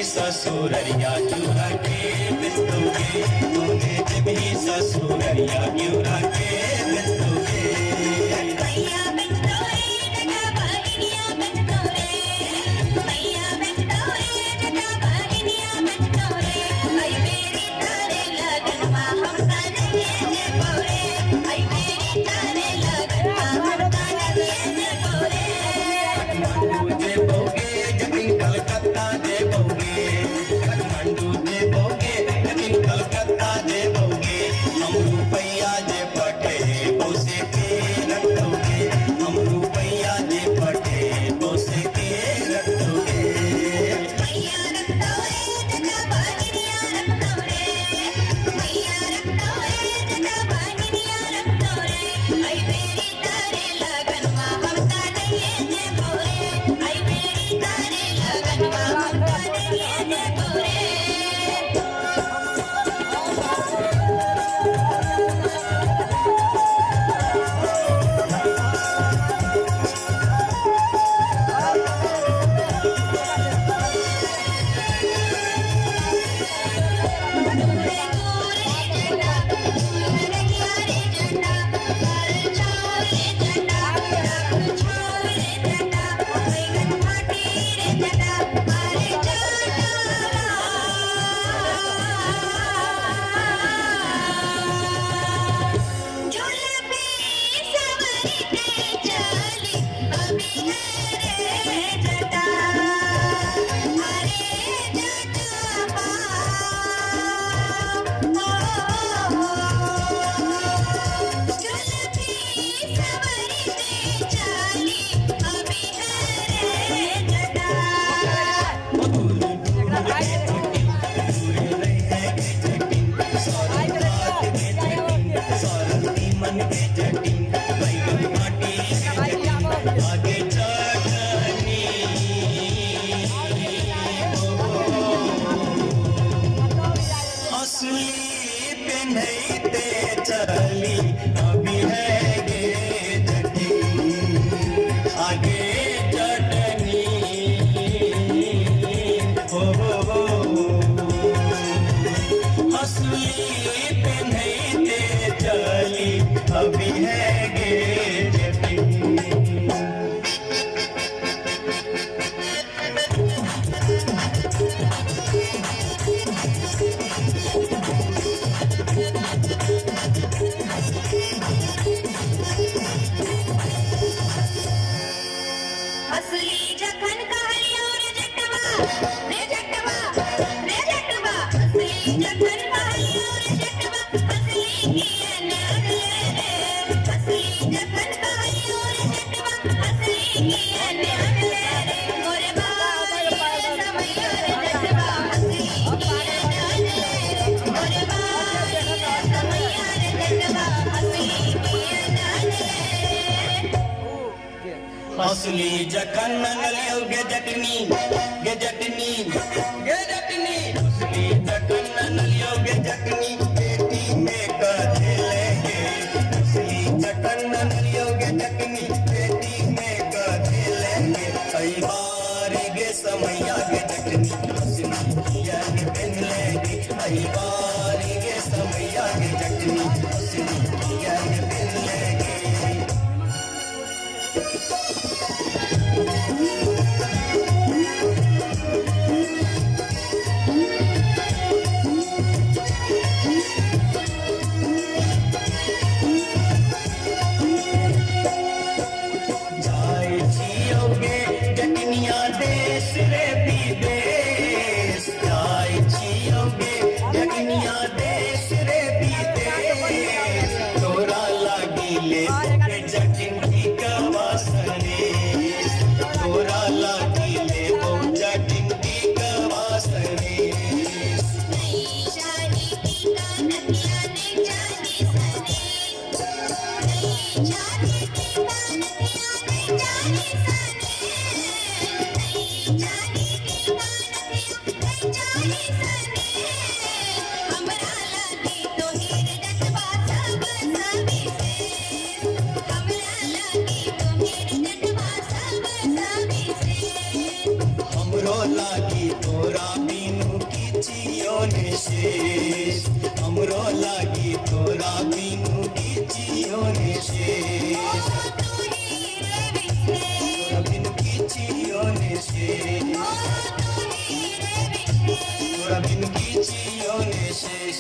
ससुररिया क्यों रखे बिस्तोगे, तूने जब ही ससुररिया क्यों रखे बिस्तोगे। भैया बिस्तोरे जगा भागिनिया बिस्तोरे, भैया बिस्तोरे जगा भागिनिया बिस्तोरे। आई मेरी तारे लगनवा हम ताने ये पोरे, आई मेरी तारे लगनवा हम ताने ये पोरे। काठमांडू दे बोगे जतिन कलकत्ता दे बोगे, काठमांडू दे बोगे जतिन कलकत्ता दे बोगे। हम रुपया दे हंसली जखन नंगलियो गे जटनी हंसली जखन नंगलियो गे जटनी पेटी में कधेलेंगे हंसली जखन नंगलियो गे जटनी पेटी में कधेलेंगे कई बार गे समैया गे जटनी हंसली किया गे पहन लेंगे कई बार गे समैया गे जटनी हंसली किया गे पहन लेंगे जाए छियोगे जटनिया देश रे विदेश जाए छियोगे जटनिया देश रे विदेश तोरा लागी ले जटनी कवा सनेश तोरा लागी ले जटनी कवा सनेश नहीं जानी की कानतिया नहीं जानी सने नहीं जानी की कानतिया नहीं जानी सने नहीं जानी की कानतिया नहीं जानी सने हमरा लागी तो हीर डटवा सब सभी से हमरा लागी तो हीर डटवा सब सभी से हमरो लागी तोरा बिनु किछियो ने शेष हमरो लागी तोरा बिनु किछियो ने शेष तोरा बिनु किछियो ने शेष तोरा बिनु किछियो ने शेष